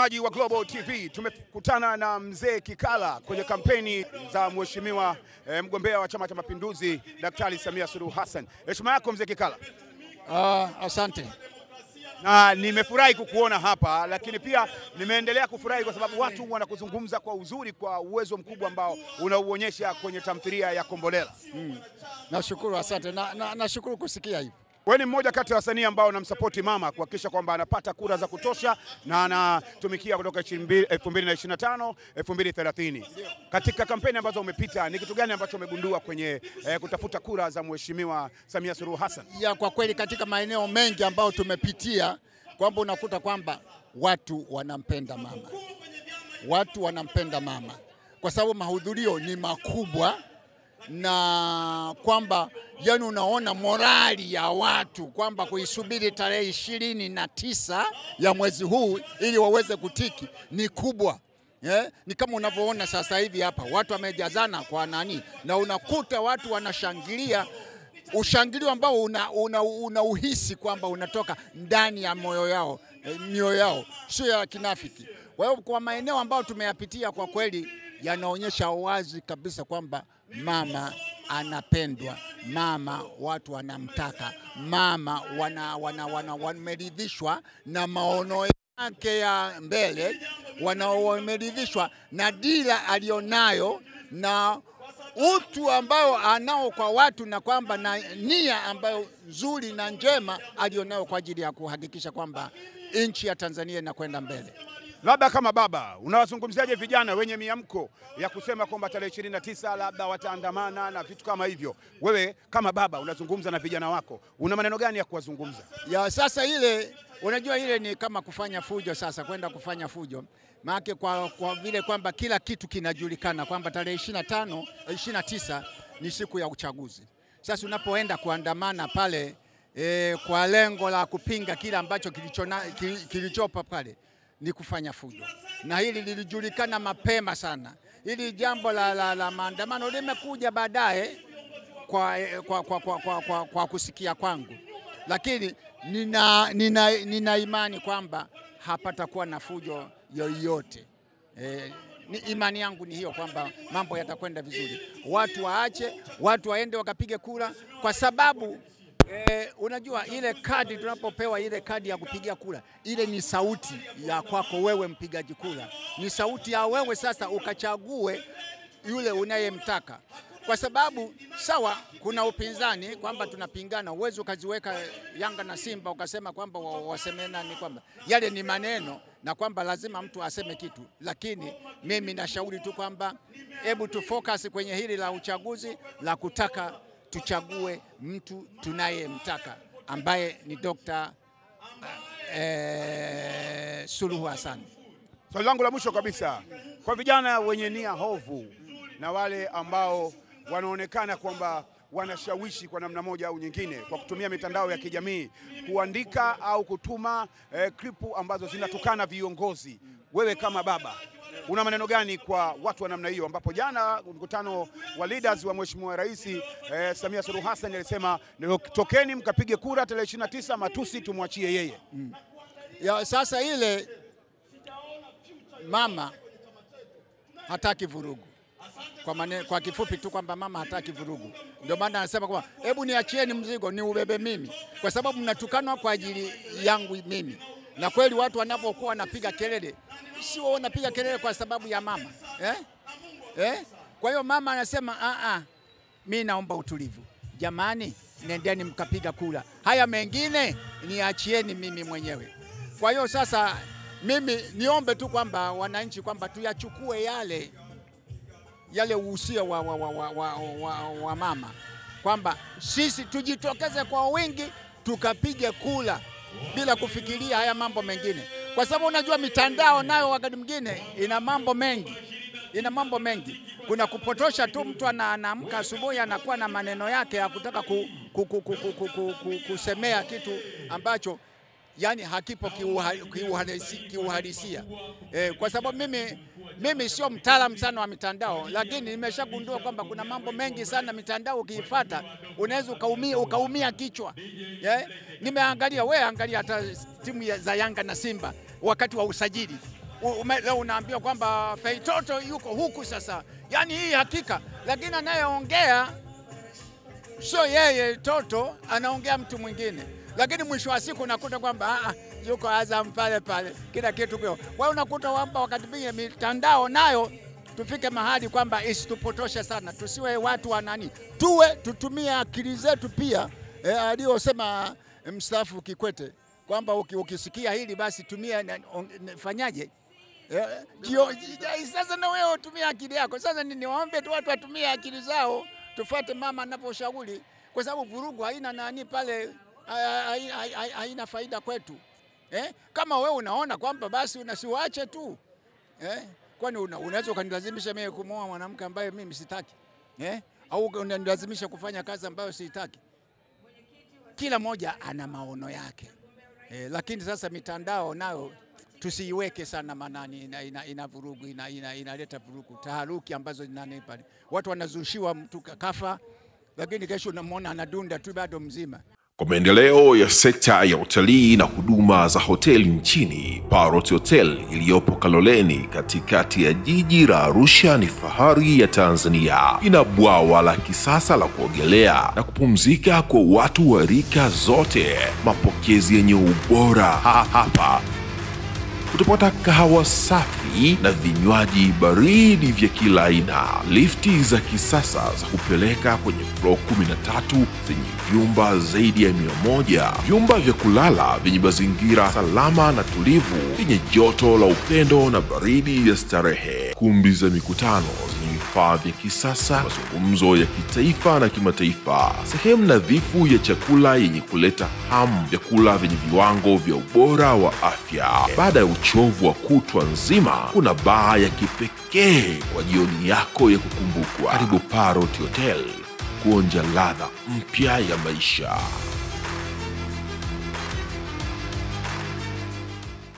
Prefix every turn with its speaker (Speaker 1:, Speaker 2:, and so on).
Speaker 1: Maji wa Global TV tumekutana na mzee Kikala kwenye kampeni za mheshimiwa mgombea wa Chama cha Mapinduzi Daktari Samia Suluhu Hassan. Heshima yako mzee Kikala.
Speaker 2: Asante.
Speaker 1: Na nimefurahi kukuona hapa, lakini pia nimeendelea kufurahi kwa sababu watu wanakuzungumza kwa uzuri, kwa uwezo mkubwa ambao unauonyesha kwenye tamthilia ya Kombolela.
Speaker 2: Nashukuru, asante. Nashukuru kusikia hivi.
Speaker 1: Wewe ni mmoja kati ya wasanii ambao namsapoti mama kuhakikisha kwamba anapata kura za kutosha na anatumikia kutoka 2025 2030. Katika kampeni ambazo umepita, ni kitu gani ambacho umegundua kwenye kutafuta kura za mheshimiwa Samia Suluhu Hassan?
Speaker 2: Ya, kwa kweli katika maeneo mengi ambayo tumepitia kwamba unakuta kwamba watu wanampenda mama. Watu wanampenda mama kwa sababu mahudhurio ni makubwa, na kwamba yani unaona morali ya watu kwamba kuisubiri tarehe 29 ya mwezi huu ili waweze kutiki ni kubwa. Ni kama unavyoona sasa hivi hapa watu wamejazana kwa nani, na unakuta watu wanashangilia ushangilio ambao unauhisi kwamba unatoka ndani ya mioyo yao, sio ya kinafiki. Kwa hiyo kwa maeneo ambayo tumeyapitia kwa kweli yanaonyesha wazi kabisa kwamba mama anapendwa, mama watu wanamtaka, mama wameridhishwa na maono yake ya mbele, wameridhishwa na dira alionayo na utu ambao anao kwa watu, na kwamba na nia ambayo nzuri na njema alionayo kwa ajili ya kuhakikisha kwamba nchi ya Tanzania inakwenda mbele.
Speaker 1: Labda kama baba, unawazungumziaje vijana wenye miamko ya kusema kwamba tarehe 29 labda wataandamana na vitu kama hivyo? Wewe kama baba unazungumza na vijana wako, una maneno gani ya kuwazungumza?
Speaker 2: Ya sasa ile, unajua ile ni kama kufanya fujo sasa, kwenda kufanya fujo. Maana kwa vile kwamba kila kitu kinajulikana kwamba tarehe 29 ni siku ya uchaguzi. Sasa unapoenda kuandamana pale kwa lengo la kupinga kila ambacho kilichopo pale ni kufanya fujo, na hili lilijulikana mapema sana. Hili jambo la maandamano limekuja baadaye kwa kusikia kwangu, lakini nina imani kwamba hapatakuwa na fujo yoyote. Imani yangu ni hiyo kwamba mambo yatakwenda vizuri. Watu waende wakapige kura, kwa sababu unajua ile kadi tunapopewa, ile kadi ya kupigia kura, ile ni sauti ya kwako wewe mpigaji kura, ni sauti ya wewe sasa ukachague yule unayemtaka. Kwa sababu sawa, kuna upinzani kwamba tunapingana, uwezo ukaziweka Yanga na Simba ukasema kwamba wasemena, ni kwamba yale ni maneno na kwamba lazima mtu aseme kitu, lakini mimi nashauri tu kwamba hebu tu focus kwenye hili la uchaguzi, la kutaka tuchague mtu tunayemtaka ambaye ni Dr. Suluhu Hassan.
Speaker 1: Swali langu la mwisho kabisa kwa vijana wenye nia hovu na wale ambao wanaonekana kwamba wanashawishi kwa namna moja au nyingine kwa kutumia mitandao ya kijamii kuandika au kutuma klipu ambazo zinatukana viongozi, wewe kama baba una maneno gani kwa watu wa namna hiyo, ambapo jana mkutano wa leaders wa Mheshimiwa Rais Samia Suluhu Hassan alisema tokeni mkapige kura tarehe 29, matusi tumwachie yeye.
Speaker 2: Ya sasa ile mama hataki vurugu. Kwa kifupi tu kwamba mama hataki vurugu. Ndio maana anasema kwamba hebu niachieni mzigo ni ubebe mimi, kwa sababu mnatukanwa kwa ajili yangu mimi. Na kweli watu wanapokuwa wanapiga kelele, sio wanapiga kelele kwa sababu ya mama. Kwa hiyo mama anasema mimi naomba utulivu. Jamani, nendeni mkapiga kura. Haya mengine niachieni mimi mwenyewe. Kwa hiyo sasa mimi niombe tu kwamba wananchi kwamba tuyachukue yale uhusia wa mama, kwamba sisi tujitokeze kwa wingi tukapige kula bila kufikiria haya mambo mengine, kwa sababu unajua mitandao nayo wakati mwingine ina mambo mengi. Kuna kupotosha tu, mtu anaamka asubuhi anakuwa na maneno yake ya kutaka kusemea kitu ambacho yani hakipo kiuhalisia. Kwa sababu mimi sio mtaalamu sana wa mitandao, lakini nimeshagundua kwamba kuna mambo mengi sana mitandao ukiifuata unaweza ukaumia kichwa. Nimeangalia, wewe angalia hata timu za Yanga na Simba wakati wa usajili. leo unaambiwa kwamba Feitoto yuko huku sasa. Yani hii hakika, lakini anayeongea sio yeye Toto, anaongea mtu mwingine. Lakini mwisho wa siku unakuta kwamba yuko Azam pale pale, kila kitu kwa. Wewe unakuta kwamba wakati mwingine mitandao nayo tufike mahali kwamba isitupotoshe sana. Tusiwe watu wa nani. Tutumie akili zetu pia. Aliyosema mstaafu Kikwete kwamba ukisikia hili basi tumia fanyaje? Sasa na wewe tumia akili yako. Sasa niwaombe tu watu watumie akili zao, tufuate mama anaposhauri, kwa sababu vurugu haina nani pale, haina faida kwetu. Kama wewe unaona kwamba basi unasiwache tu. Kwani unaweza ukanilazimisha mimi kumwoa mwanamke ambaye mimi sitaki? Au unanilazimisha kufanya kazi ambayo sitaki? Kila moja ana maono yake. Lakini sasa mitandao nayo tusiiweke sana manani, ina vurugu, inaleta vurugu, taharuki ambazo nani pale. Watu wanazushiwa mtu kafa, lakini kesho unamwona anadunda tu bado mzima.
Speaker 3: Kwa maendeleo ya sekta ya utalii na huduma za hoteli nchini, Parrot Hotel iliyopo Kaloleni katikati ya jiji la Arusha ni fahari ya Tanzania. Ina bwawa la kisasa la kuogelea na kupumzika kwa watu wa rika zote. Mapokezi yenye ubora hapa. Utapata kahawa safi na vinywaji baridi vya kila aina. Lifti za kisasa za kupeleka kwenye floor 13 zenye vyumba zaidi ya 100. Vyumba vya kulala vyenye mazingira salama na tulivu, vyenye joto la upendo na baridi ya starehe. Kumbi za mikutano zenye vifaa vya kisasa, mazungumzo ya kitaifa na kimataifa. Sehemu nadhifu ya chakula yenye kuleta hamu, vyakula vyenye viwango vya ubora wa afya. Baada ya uchovu wa kutwa nzima, kuna baa ya kipekee kwa jioni yako ya kukumbukwa. Karibu Parrot Hotel kuonja ladha mpya ya maisha.